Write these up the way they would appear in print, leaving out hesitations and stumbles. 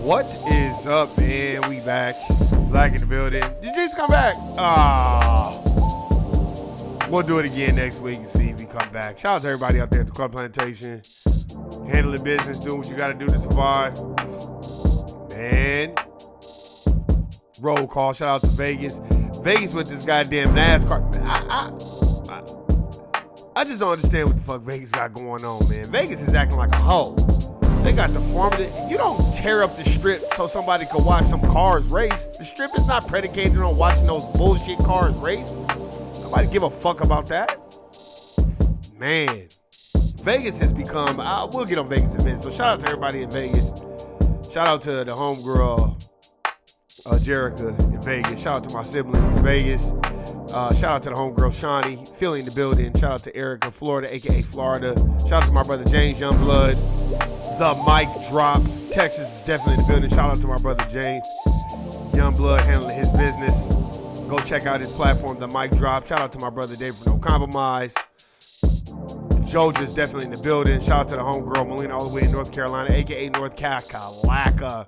What is up, man? We back. Black in the building. Did you just come back? We'll do it again next week and see if you come back. Shout out to everybody out there at the Club Plantation. Handling business, doing what you got to do to survive. Man. Roll call. Shout out to Vegas. Vegas with this goddamn NASCAR. I just don't understand what the fuck Vegas got going on, man. Vegas is acting like a hoe. They got the formula. You don't tear up the strip so somebody can watch some cars race. The strip is not predicated on watching those bullshit cars race. Nobody give a fuck about that. Man, Vegas has become, we'll get on Vegas in a minute. So shout out to everybody in Vegas. Shout out to the homegirl, Jerica in Vegas. Shout out to my siblings in Vegas. Shout out to the homegirl, Shawnee, feeling the building. Shout out to Erica, Florida, a.k.a. Florida. Shout out to my brother, James Youngblood. The Mic Drop. Texas is definitely in the building. Shout out to my brother, James Youngblood, handling his business. Go check out his platform, The Mic Drop. Shout out to my brother, Dave for No Compromise. Joja's definitely in the building. Shout out to the homegirl, Melina, all the way in North Carolina, a.k.a. North Kakalaka.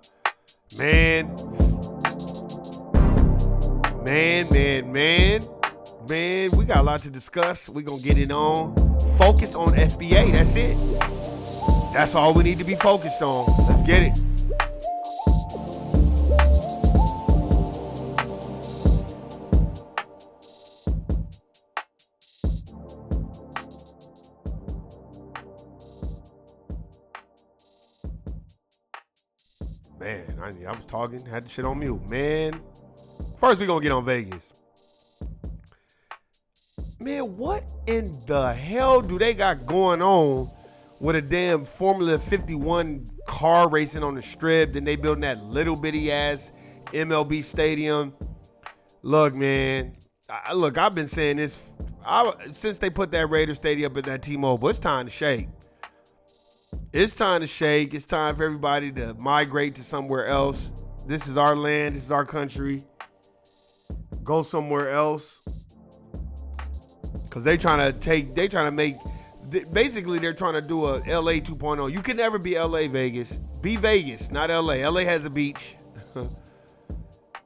Man, we got a lot to discuss. We're going to get it on. Focus on FBA. That's it. That's all we need to be focused on. Let's get it. Man, I was talking, had the shit on mute. Man, first we going to get on Vegas. Man, what in the hell do they got going on with a damn Formula 51 car racing on the strip? Then they building that little bitty ass MLB stadium. Look, man, I've been saying this since they put that Raider stadium up at that T-Mobile. It's time to shake. It's time to shake. It's time for everybody to migrate to somewhere else. This is our land. This is our country. Go somewhere else. Because they're trying to make, basically they're trying to do a LA 2.0. You can never be LA, Vegas. Be Vegas, not LA. LA has a beach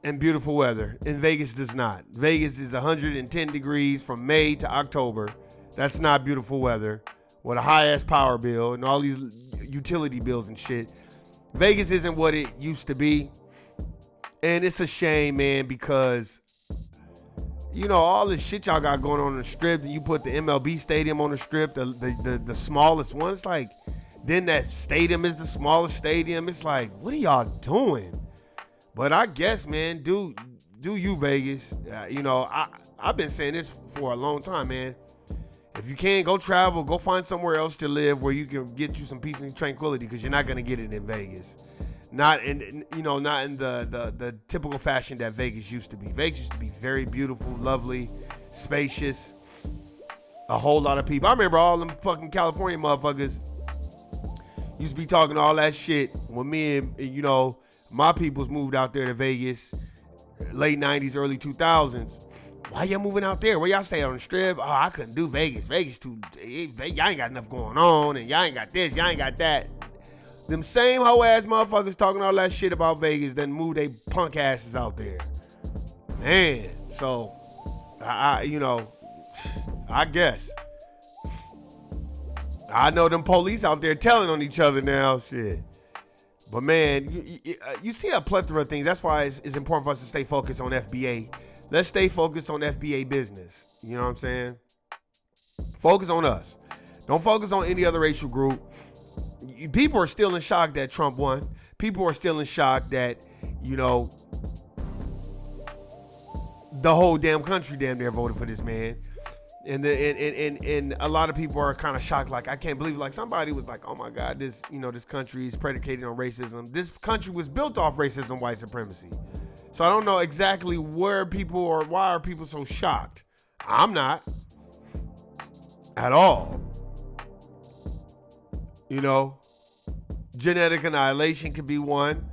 and beautiful weather, and Vegas does not. Vegas is 110 degrees from May to October. That's not beautiful weather with a high-ass power bill and all these utility bills and shit. Vegas isn't what it used to be, and it's a shame, man, because you know, all this shit y'all got going on the strip, you put the MLB stadium on the strip, the smallest one. It's like, then that stadium is the smallest stadium. It's like, what are y'all doing? But I guess, man, do you, Vegas. You know, I've been saying this for a long time, man. If you can't, go travel, go find somewhere else to live where you can get you some peace and tranquility, because you're not going to get it in Vegas. Not in the typical fashion that Vegas used to be. Vegas used to be very beautiful, lovely, spacious. A whole lot of people. I remember all them fucking California motherfuckers used to be talking all that shit when me and, you know, my peoples moved out there to Vegas, late 90s, early 2000s. Why y'all moving out there? Where y'all stay on the strip? Oh, I couldn't do Vegas. Vegas too, y'all ain't got enough going on, and y'all ain't got this, y'all ain't got that. Them same hoe ass motherfuckers talking all that shit about Vegas, then move they punk asses out there. Man, so I guess. I know them police out there telling on each other now, shit. But man, you see a plethora of things. That's why it's important for us to stay focused on FBA. Let's stay focused on FBA business. You know what I'm saying? Focus on us. Don't focus on any other racial group. People are still in shock that Trump won. People are still in shock that, you know, the whole damn country damn near voted for this man. And a lot of people are kind of shocked, like, I can't believe it. Like, somebody was like, oh my God, this country is predicated on racism. This country was built off racism, white supremacy. So I don't know exactly why are people so shocked. I'm not at all. You know, genetic annihilation could be one.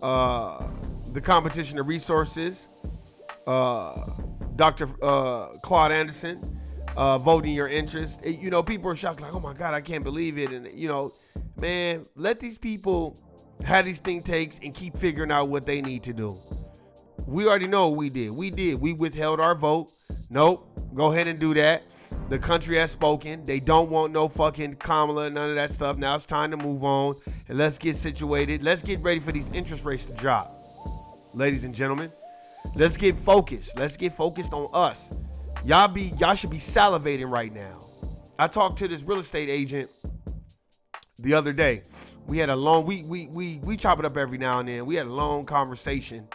The competition of resources. Dr. Claude Anderson, voting your interest. You know, people are shocked, like, oh my God, I can't believe it. And, you know, man, let these people have these think tanks and keep figuring out what they need to do. We already know what we did. We withheld our vote. Nope. Go ahead and do that. The country has spoken. They don't want no fucking Kamala, none of that stuff. Now it's time to move on and let's get situated. Let's get ready for these interest rates to drop. Ladies and gentlemen, let's get focused. Let's get focused on us. Y'all should be salivating right now. I talked to this real estate agent the other day. We had a long we chop it up every now and then. We had a long conversation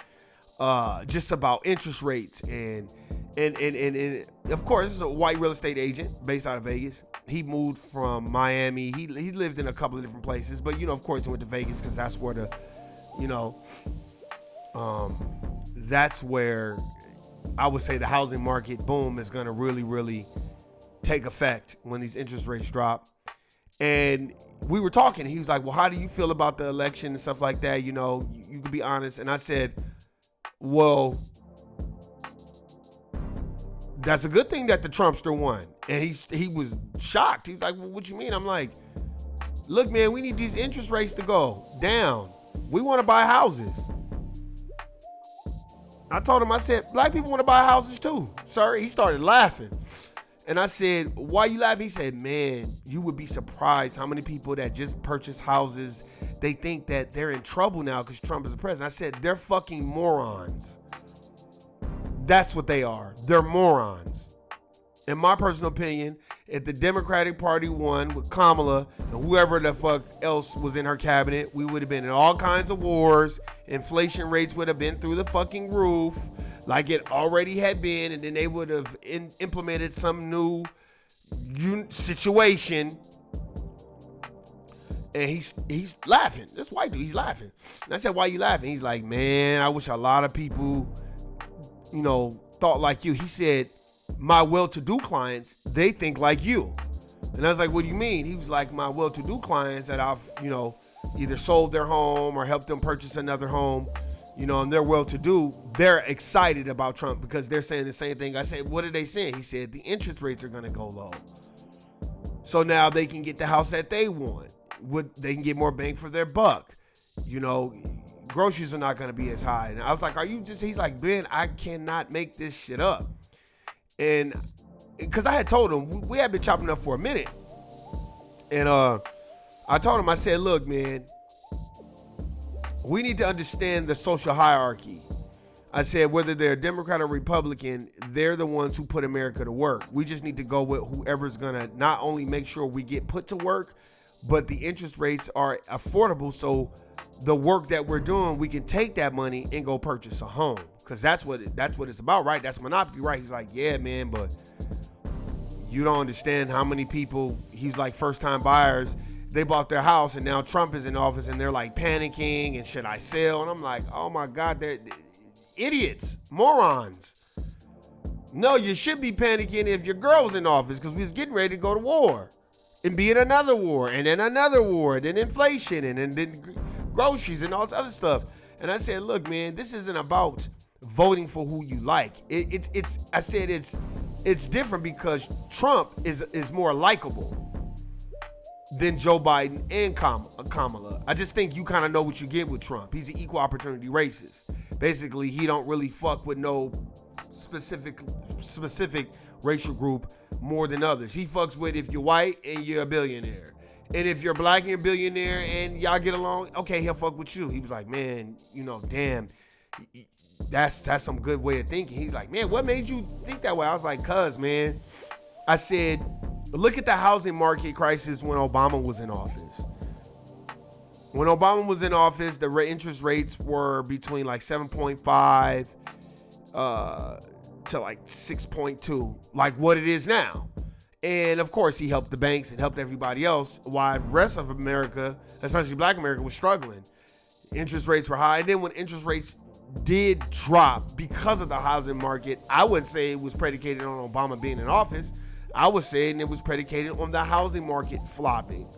just about interest rates and of course, this is a white real estate agent based out of Vegas. He moved from Miami. He lived in a couple of different places, but you know, of course, he went to Vegas because that's where the, you know, that's where I would say the housing market boom is going to really, really take effect when these interest rates drop. And we were talking. He was like, well, how do you feel about the election and stuff like that? You know, you can be honest. And I said, well, that's a good thing that the Trumpster won. And he was shocked. He was like, well, what you mean? I'm like, look, man, we need these interest rates to go down. We want to buy houses. I told him, I said, black people want to buy houses too, sir. He started laughing. And I said, why you laughing? He said, man, you would be surprised how many people that just purchase houses, they think that they're in trouble now because Trump is the president. I said, they're fucking morons. That's what they are. They're morons. In my personal opinion, if the Democratic Party won with Kamala and whoever the fuck else was in her cabinet, we would have been in all kinds of wars. Inflation rates would have been through the fucking roof like it already had been. And then they would have implemented some new situation. And he's laughing. This white dude, he's laughing. And I said, why you laughing? He's like, man, I wish a lot of people, you know, thought like you. He said, my well-to-do clients, they think like you. And I was like, what do you mean? He was like, my well-to-do clients that I've, you know, either sold their home or helped them purchase another home, you know, and they're well-to-do, they're excited about Trump because they're saying the same thing. I said, what are they saying? He said, the interest rates are going to go low. So now they can get the house that they want. They can get more bang for their buck. You know, groceries are not going to be as high. And I was like, are you just, he's like, Ben, I cannot make this shit up. And because I had told him, we had been chopping up for a minute. And I told him, I said, look, man, we need to understand the social hierarchy. I said, whether they're Democrat or Republican, they're the ones who put America to work. We just need to go with whoever's going to not only make sure we get put to work, but the interest rates are affordable. So the work that we're doing, we can take that money and go purchase a home. Because that's what it's about, right? That's monopoly, right? He's like, yeah, man, but you don't understand how many people, he's like, first-time buyers, they bought their house and now Trump is in office and they're like panicking and should I sell? And I'm like, oh my God, they're idiots, morons. No, you should be panicking if your girl's in office because we was getting ready to go to war and be in another war and then another war and then inflation and then groceries and all this other stuff. And I said, look, man, this isn't about voting for who you like. It's different because Trump is more likable than Joe Biden and Kamala. I just think you kind of know what you get with Trump. He's an equal opportunity racist. Basically, he don't really fuck with no specific racial group more than others. He fucks with if you're white and you're a billionaire. And if you're black and you're a billionaire and y'all get along, okay, he'll fuck with you. He was like, man, you know, damn, that's some good way of thinking. He's like, man, what made you think that way? I was like, cuz, man, I said, Look at the housing market crisis when Obama was in office. When Obama was in office, the interest rates were between like 7.5 to like 6.2, like what it is now. And of course, he helped the banks and helped everybody else, while the rest of America, especially Black America, was struggling. Interest rates were high. And then when interest rates did drop because of the housing market, I would say it was predicated on Obama being in office. I was saying it was predicated on the housing market flopping.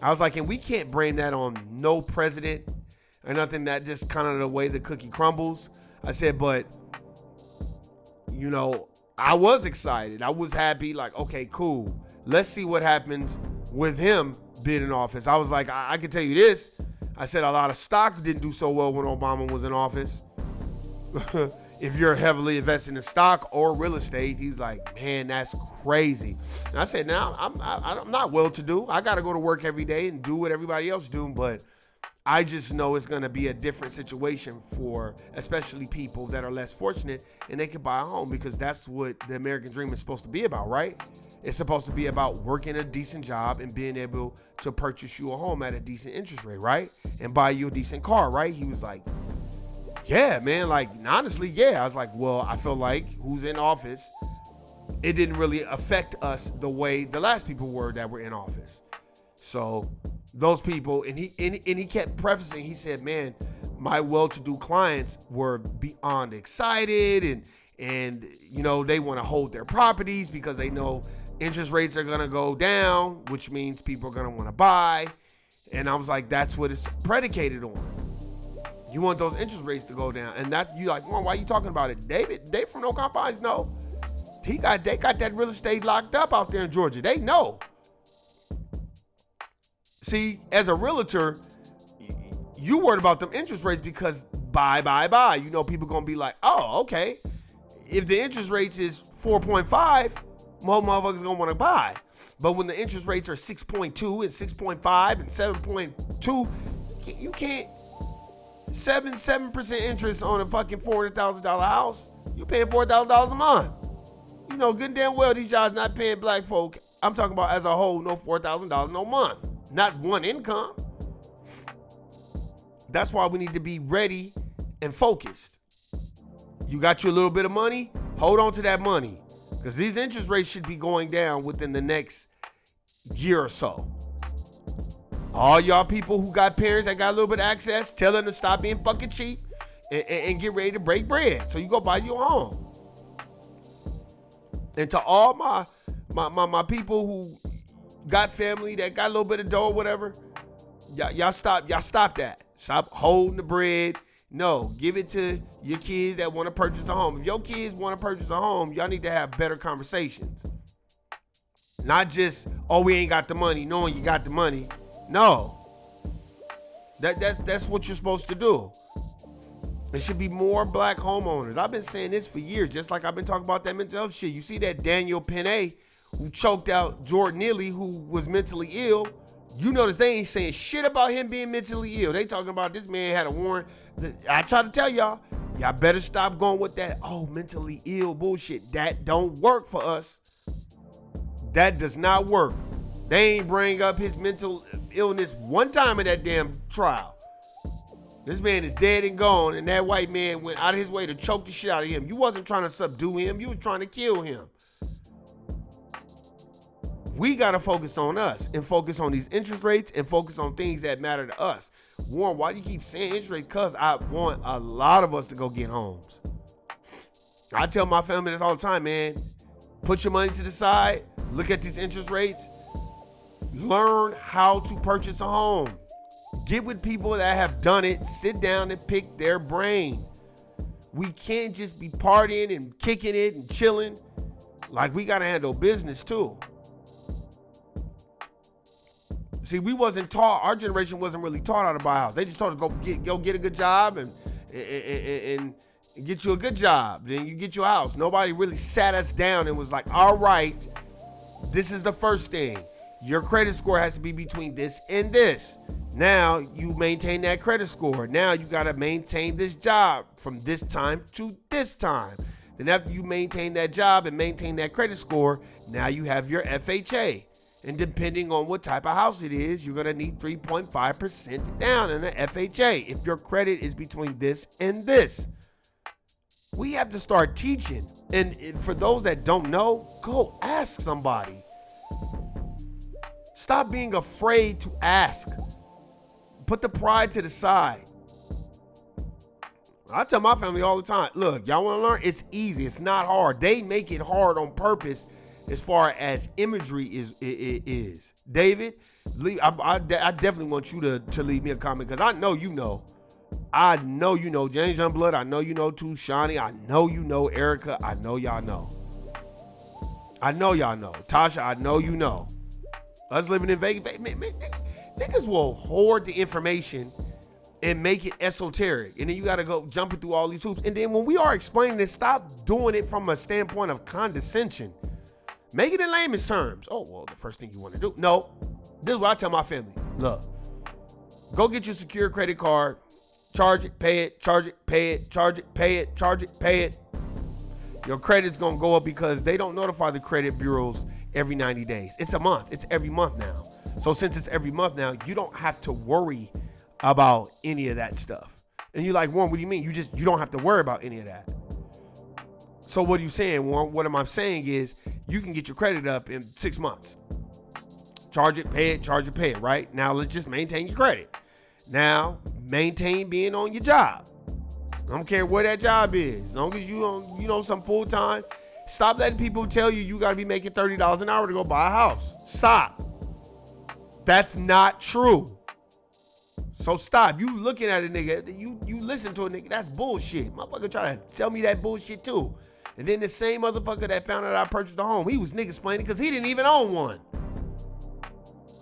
I was like, and we can't blame that on no president or nothing, that just kind of the way the cookie crumbles. I said, but, you know, I was excited. I was happy, like, okay, cool. Let's see what happens with him being in office. I was like, I can tell you this. I said a lot of stocks didn't do so well when Obama was in office. If you're heavily invested in stock or real estate, he's like, man, that's crazy. And I said, now I'm not well-to-do. I got to go to work every day and do what everybody else do, but I just know it's going to be a different situation for especially people that are less fortunate, and they can buy a home, because that's what the American dream is supposed to be about, right? It's supposed to be about working a decent job and being able to purchase you a home at a decent interest rate, right? And buy you a decent car, right? He was like, yeah, man, like, honestly, yeah. I was like, well, I feel like who's in office, it didn't really affect us the way the last people were that were in office. So those people, and he kept prefacing, he said, man, my well-to-do clients were beyond excited, and you know, they want to hold their properties because they know interest rates are going to go down, which means people are going to want to buy. And I was like, that's what it's predicated on. You want those interest rates to go down. And that, you like, well, why are you talking about it? Dave from No Confines, no. They got that real estate locked up out there in Georgia. They know. See, as a realtor, you worried about them interest rates because buy. You know, people going to be like, oh, okay. If the interest rates is 4.5, more motherfuckers going to want to buy. But when the interest rates are 6.2 and 6.5 and 7.2, you can't. 7% interest on a fucking $400,000 house. You paying $4,000 a month. You know good and damn well these jobs not paying black folk. I'm talking about as a whole, no $4,000 no month. Not one income. That's why we need to be ready and focused. You got your little bit of money, hold on to that money, because these interest rates should be going down within the next year or so. All y'all people who got parents that got a little bit of access, tell them to stop being fucking cheap and get ready to break bread. So you go buy you a home. And to all my people who got family that got a little bit of dough or whatever, y'all stop that. Stop holding the bread. No, give it to your kids that want to purchase a home. If your kids want to purchase a home, y'all need to have better conversations. Not just, oh, we ain't got the money, knowing you got the money. No, that's what you're supposed to do. There should be more black homeowners. I've been saying this for years, just like I've been talking about that mental health shit. You see that Daniel Penne who choked out Jordan Neely, who was mentally ill. You notice they ain't saying shit about him being mentally ill. They talking about this man had a warrant. I try to tell y'all better stop going with that, oh, mentally ill bullshit. That don't work for us. That does not work. They ain't bring up his mental illness one time in that damn trial. This man is dead and gone, and that white man went out of his way to choke the shit out of him. You wasn't trying to subdue him. You was trying to kill him. We got to focus on us and focus on these interest rates and focus on things that matter to us. Warren, why do you keep saying interest rates? Because I want a lot of us to go get homes. I tell my family this all the time, man. Put your money to the side. Look at these interest rates. Learn how to purchase a home. Get with people that have done it. Sit down and pick their brain. We can't just be partying and kicking it and chilling. Like, we got to handle business too. See, we wasn't taught, our generation wasn't really taught how to buy a house. They just taught us go get a good job and get you a good job. Then you get your house. Nobody really sat us down and was like, all right, this is the first thing. Your credit score has to be between this and this. Now you maintain that credit score. Now you got to maintain this job from this time to this time. Then after you maintain that job and maintain that credit score, now you have your FHA. And depending on what type of house it is, you're gonna need 3.5% down in the FHA if your credit is between this and this. We have to start teaching. And for those that don't know, go ask somebody. Stop being afraid to ask. Put the pride to the side. I tell my family all the time, look, y'all want to learn? It's easy. It's not hard. They make it hard on purpose as far as imagery is. David, I definitely want you to leave me a comment because I know you know. I know you know James Youngblood. I know you know too, Shawnee. I know you know Erica. I know y'all know. I know y'all know. Tasha, I know you know. Us living in Vegas, niggas will hoard the information and make it esoteric. And then you got to go jumping through all these hoops. And then when we are explaining this, stop doing it from a standpoint of condescension. Make it in layman's terms. Oh, well, the first thing you want to do. No, this is what I tell my family. Look, go get your secure credit card. Charge it, pay it, charge it, pay it, charge it, pay it, charge it, pay it. Your credit's going to go up because they don't notify the credit bureaus every 90 days. It's a month. It's every month now. So since it's every month now, you don't have to worry about any of that stuff. And you're like, Warren, what do you mean? You don't have to worry about any of that. So what are you saying, Warren? What am I saying is you can get your credit up in 6 months. Charge it, pay it, right? Now let's just maintain your credit. Now, maintain being on your job. I don't care what that job is. As long as you on some full time, stop letting people tell you got to be making $30 an hour to go buy a house. Stop. That's not true. So stop. You looking at a nigga, you listen to a nigga, that's bullshit. Motherfucker try to tell me that bullshit too. And then the same motherfucker that found out I purchased a home, he was nigga explaining because he didn't even own one.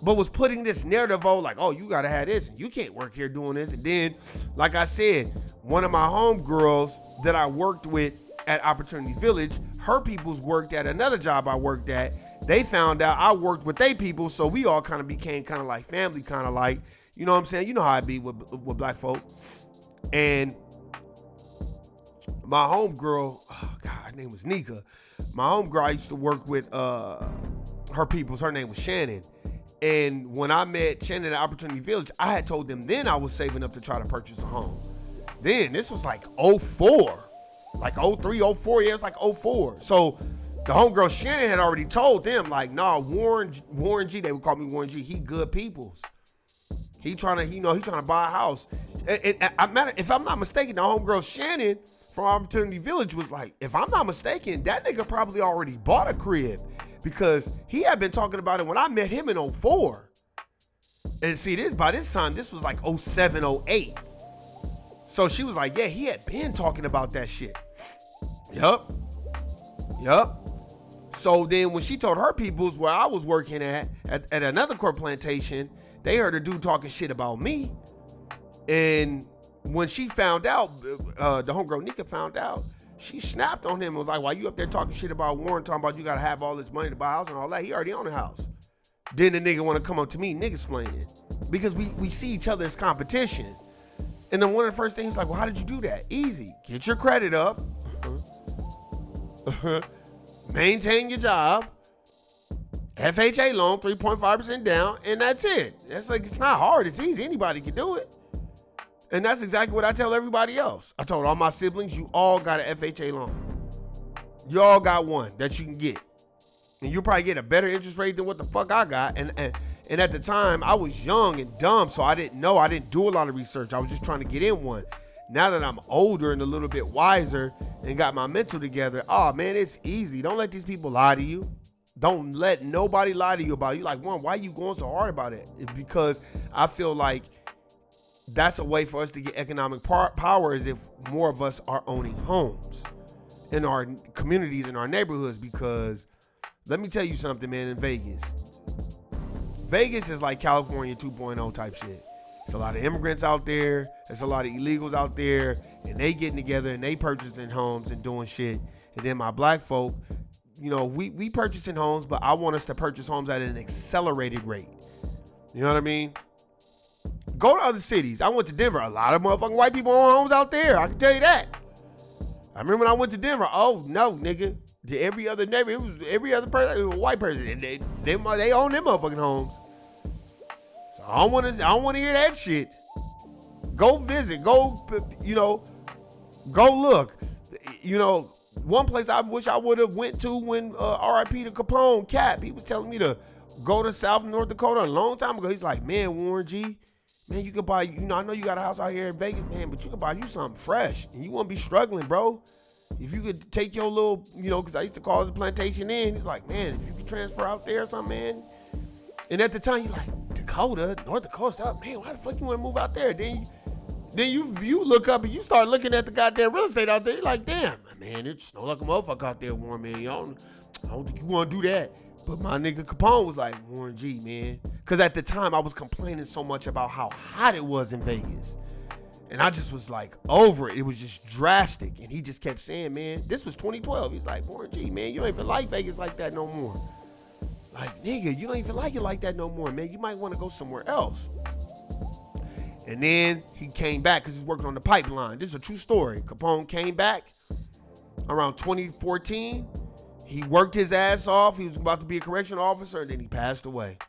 But was putting this narrative on like, oh, you gotta have this, and you can't work here doing this. And then, like I said, one of my homegirls that I worked with at Opportunity Village, her peoples worked at another job I worked at. They found out I worked with they people, so we all kind of became kind of like family, kind of like, you know what I'm saying? You know how I be with black folk. And my homegirl, oh God, her name was Nika. My homegirl I used to work with, her peoples, her name was Shannon. And when I met Shannon at Opportunity Village, I had told them then I was saving up to try to purchase a home. Then this was like 04, like 03, 04. Yeah, it was like 04. So the homegirl Shannon had already told them like, nah, Warren G, they would call me Warren G. He good peoples. He trying to buy a house. And if I'm not mistaken, the homegirl Shannon from Opportunity Village was like, if I'm not mistaken, that nigga probably already bought a crib. Because he had been talking about it when I met him in 04. And see, by this time, this was like 07, 08. So she was like, yeah, he had been talking about that shit. Yup. So then when she told her peoples where I was working at another corn plantation, they heard a dude talking shit about me. And when she found out, the homegirl Nika found out, she snapped on him and was like, why you up there talking shit about Warren, talking about you got to have all this money to buy a house and all that? He already owned a house. Then the nigga want to come up to me, nigga explaining. Because we see each other as competition. And then one of the first things like, well, how did you do that? Easy. Get your credit up. Maintain your job. FHA loan, 3.5% down, and that's it. That's like, it's not hard. It's easy. Anybody can do it. And that's exactly what I tell everybody else. I told all my siblings, you all got an FHA loan. You all got one that you can get. And you'll probably get a better interest rate than what the fuck I got. And at the time, I was young and dumb, so I didn't know. I didn't do a lot of research. I was just trying to get in one. Now that I'm older and a little bit wiser and got my mental together, oh, man, it's easy. Don't let these people lie to you. Don't let nobody lie to you about it. You like, Warren, why are you going so hard about it? It's because I feel like that's a way for us to get economic power is if more of us are owning homes in our communities, in our neighborhoods. Because let me tell you something, man, in Vegas is like California 2.0 type shit. It's a lot of immigrants out there. There's a lot of illegals out there, and they getting together and they purchasing homes and doing shit. And then my black folk, you know, we purchasing homes, but I want us to purchase homes at an accelerated rate. You know what I mean? Go to other cities. I went to Denver. A lot of motherfucking white people own homes out there. I can tell you that. I remember when I went to Denver. Oh no, nigga. Every other neighbor, it was every other person, it was a white person, and they own them motherfucking homes. So I don't want to hear that shit. Go visit. Go look. One place I wish I would have went to when R.I.P. to Capone, Cap. He was telling me to go to South and North Dakota a long time ago. He's like, man, Warren G, man, you could buy, I know you got a house out here in Vegas, man, but you could buy you something fresh, and you won't be struggling, bro. If you could take your little, because I used to call the plantation in. He's like, man, if you could transfer out there or something, man. And at the time, you're like, Dakota, North Dakota, man, why the fuck you want to move out there? Then you look up and you start looking at the goddamn real estate out there. You're like, damn, man, it snow like a motherfucker out there, Warren, man. I don't think you want to do that. But my nigga Capone was like, Warren G, man. Because at the time, I was complaining so much about how hot it was in Vegas. And I just was like over it. It was just drastic. And he just kept saying, man, this was 2012. He's like, Warren G, man, you don't even like Vegas like that no more. Like, nigga, you don't even like it like that no more, man. You might want to go somewhere else. And then he came back because he's working on the pipeline. This is a true story. Capone came back around 2014. He worked his ass off. He was about to be a correctional officer, and then he passed away.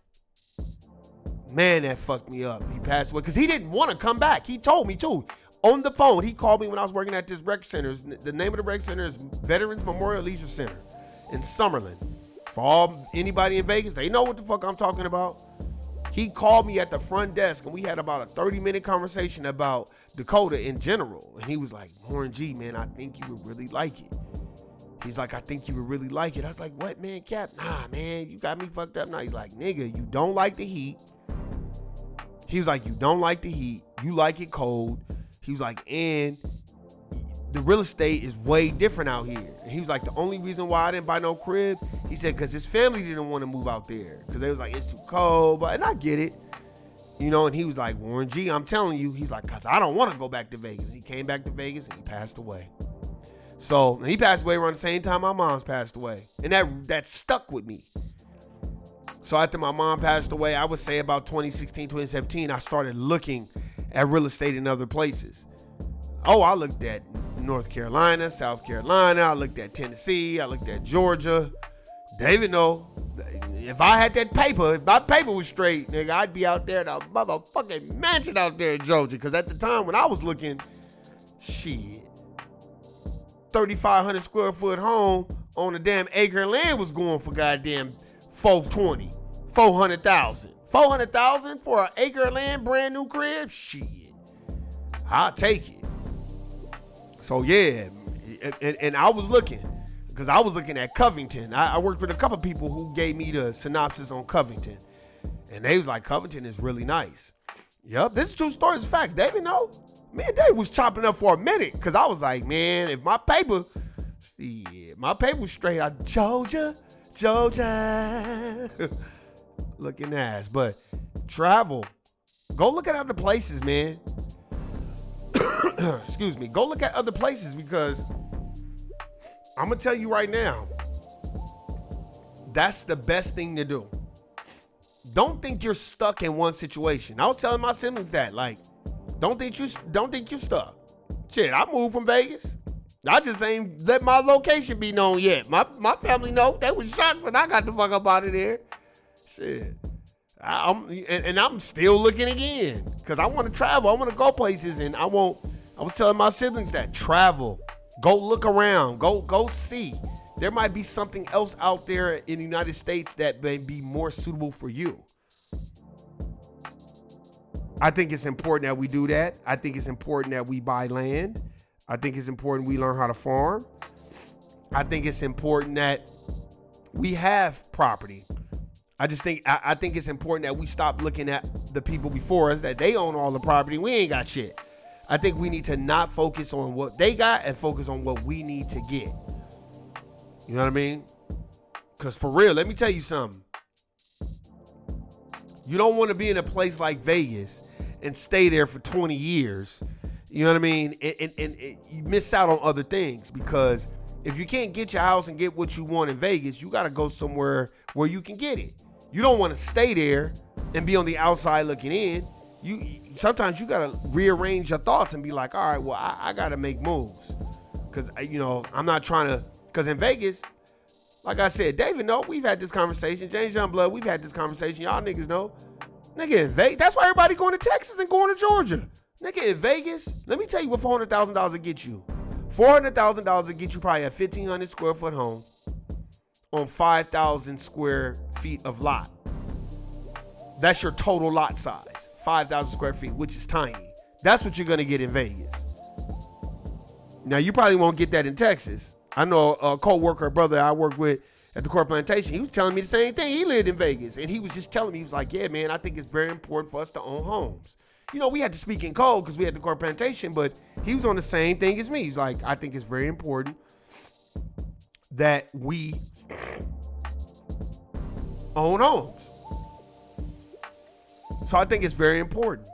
Man, that fucked me up. He passed away because he didn't want to come back. He told me too. On the phone, he called me when I was working at this rec center. The name of the rec center is Veterans Memorial Leisure Center in Summerlin. For anybody in Vegas, they know what the fuck I'm talking about. He called me at the front desk, and we had about a 30-minute conversation about Dakota in general. And he was like, Warren G, man, I think you would really like it. He's like, I think you would really like it. I was like, what, man, Cap? Nah, man, you got me fucked up now. He's like, nigga, you don't like the heat. He was like, you don't like the heat. You like it cold. He was like, and the real estate is way different out here. And he was like, the only reason why I didn't buy no crib, he said, because his family didn't want to move out there. Because they was like, it's too cold. And I get it. And he was like, Warren G, I'm telling you. He's like, because I don't want to go back to Vegas. And he came back to Vegas and he passed away. So he passed away around the same time my mom's passed away. And that stuck with me. So after my mom passed away, I would say about 2016, 2017, I started looking at real estate in other places. Oh, I looked at North Carolina, South Carolina. I looked at Tennessee. I looked at Georgia. David know, if I had that paper, if my paper was straight, nigga, I'd be out there in a motherfucking mansion out there in Georgia. Because at the time when I was looking, shit, 3,500 square foot home on a damn acre of land was going for goddamn 420, 400,000. 400,000 for an acre of land, brand new crib? Shit, I'll take it. So yeah, and I was looking, because I was looking at Covington. I worked with a couple people who gave me the synopsis on Covington. And they was like, Covington is really nice. Yep, this is true story, it's facts. David know. Man, Dave was chopping up for a minute, because I was like, man, if my paper was straight out, Georgia. Looking ass. But travel. Go look at other places, man. Excuse me. Go look at other places, because I'm going to tell you right now, that's the best thing to do. Don't think you're stuck in one situation. I was telling my siblings that, like, don't think you're stuck. Shit, I moved from Vegas. I just ain't let my location be known yet. My family know. They was shocked when I got the fuck up out of there. Shit. I'm still looking again, because I want to travel. I want to go places, and I was telling my siblings that travel. Go look around. Go see. There might be something else out there in the United States that may be more suitable for you. I think it's important that we do that. I think it's important that we buy land. I think it's important we learn how to farm. I think it's important that we have property. I think it's important that we stop looking at the people before us, that they own all the property. We ain't got shit. I think we need to not focus on what they got and focus on what we need to get. You know what I mean? Because for real, let me tell you something. You don't want to be in a place like Vegas and stay there for 20 years. You know what I mean? And you miss out on other things, because if you can't get your house and get what you want in Vegas, you got to go somewhere where you can get it. You don't want to stay there and be on the outside looking in. Sometimes you got to rearrange your thoughts and be like, all right, well, I got to make moves. Because, I'm not trying to, because in Vegas, like I said, David know, we've had this conversation. James Youngblood, we've had this conversation. Y'all niggas know. Nigga, in Vegas, that's why everybody going to Texas and going to Georgia. Nigga, in Vegas, let me tell you what $400,000 will get you. $400,000 will get you probably a 1,500 square foot home on 5,000 square feet of lot. That's your total lot size, 5,000 square feet, which is tiny. That's what you're going to get in Vegas. Now, you probably won't get that in Texas. I know a co-worker, a brother I work with at the Core Plantation, he was telling me the same thing. He lived in Vegas, and he was just telling me, he was like, yeah, man, I think it's very important for us to own homes. We had to speak in code because we had the Core Plantation, but he was on the same thing as me. He's like, I think it's very important that we own homes. So I think it's very important.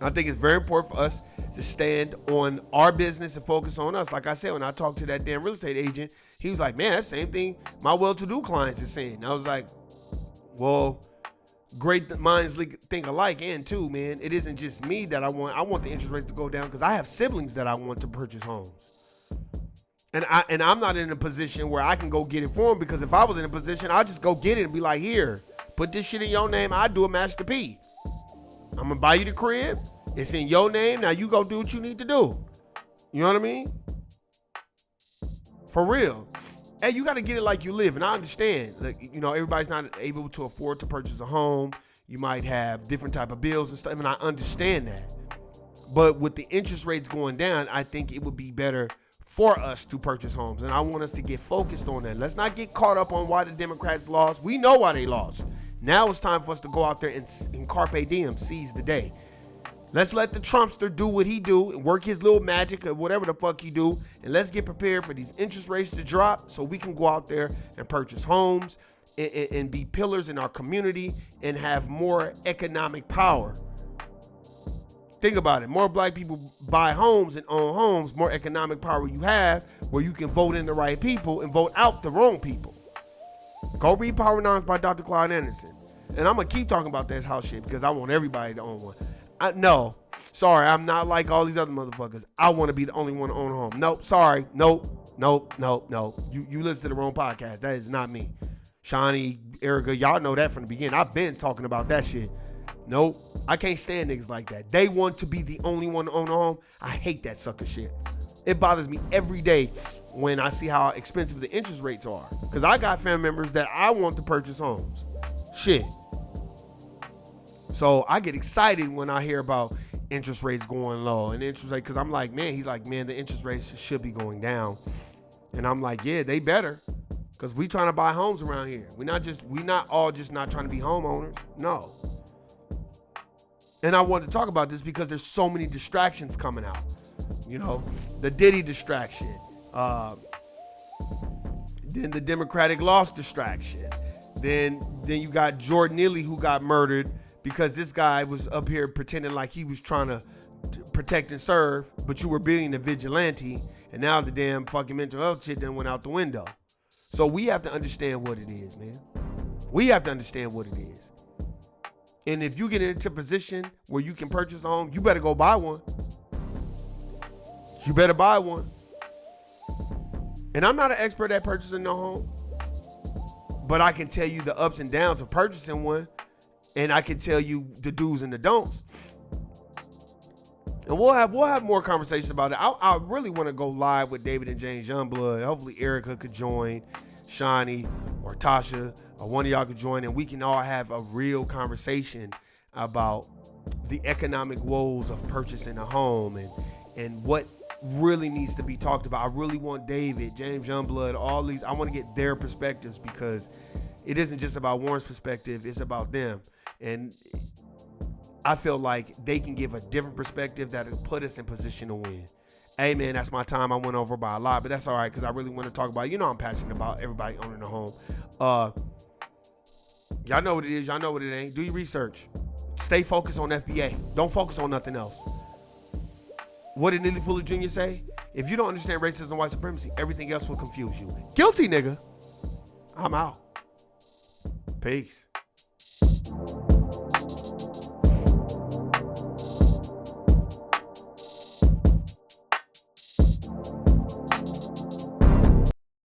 I think it's very important for us to stand on our business and focus on us. Like I said, when I talked to that damn real estate agent, he was like, man, that's the same thing my well-to-do clients are saying. I was like, well, great minds think alike. And too, man, it isn't just me that I want the interest rates to go down because I have siblings that I want to purchase homes. And I'm not in a position where I can go get it for them, because if I was in a position, I'd just go get it and be like, here, put this shit in your name. I'd do a Master P. I'm going to buy you the crib. It's in your name. Now you go do what you need to do. You know what I mean? For real. Hey, you got to get it like you live. And I understand, like, everybody's not able to afford to purchase a home. You might have different type of bills and stuff. And I understand that. But with the interest rates going down, I think it would be better for us to purchase homes. And I want us to get focused on that. Let's not get caught up on why the Democrats lost. We know why they lost. Now it's time for us to go out there and carpe diem, seize the day. Let's let the Trumpster do what he do and work his little magic or whatever the fuck he do. And let's get prepared for these interest rates to drop so we can go out there and purchase homes and be pillars in our community and have more economic power. Think about it. More black people buy homes and own homes, more economic power you have, where you can vote in the right people and vote out the wrong people. Go read Power Nouns by Dr. Claude Anderson. And I'm going to keep talking about this house shit because I want everybody to own one. No, sorry, I'm not like all these other motherfuckers. I want to be the only one to own a home. Nope, sorry. Nope. You listen to the wrong podcast. That is not me. Shawnee, Erica, y'all know that from the beginning. I've been talking about that shit. Nope, I can't stand niggas like that. They want to be the only one to own a home. I hate that sucker shit. It bothers me every day when I see how expensive the interest rates are. Because I got family members that I want to purchase homes. Shit. So I get excited when I hear about interest rates going low and interest rate, because I'm like, man, he's like, man, the interest rates should be going down. And I'm like, yeah, they better, because we trying to buy homes around here. We not all just not trying to be homeowners. No. And I wanted to talk about this because there's so many distractions coming out. The Diddy distraction, then the Democratic loss distraction, then you got Jordan Neely, who got murdered because this guy was up here pretending like he was trying to protect and serve, but you were being a vigilante, and now the damn fucking mental health shit then went out the window. So we have to understand what it is, man. We have to understand what it is. And if you get into a position where you can purchase a home, you better go buy one. You better buy one. And I'm not an expert at purchasing no home, but I can tell you the ups and downs of purchasing one, and I can tell you the do's and the don'ts. And we'll have more conversations about it. I really want to go live with David and James Youngblood. Hopefully Erica could join, Shawnee or Tasha, or one of y'all could join, and we can all have a real conversation about the economic woes of purchasing a home and what really needs to be talked about. I really want David, James Youngblood, all these, I want to get their perspectives, because it isn't just about Warren's perspective, it's about them. And I feel like they can give a different perspective that'll put us in position to win. Hey man, that's my time. I went over by a lot, but that's all right, because I really want to talk about, I'm passionate about everybody owning a home. Y'all know what it is. Y'all know what it ain't. Do your research. Stay focused on FBA. Don't focus on nothing else. What did Neely Fuller Jr. say? If you don't understand racism and white supremacy, everything else will confuse you. Guilty, nigga. I'm out. Peace.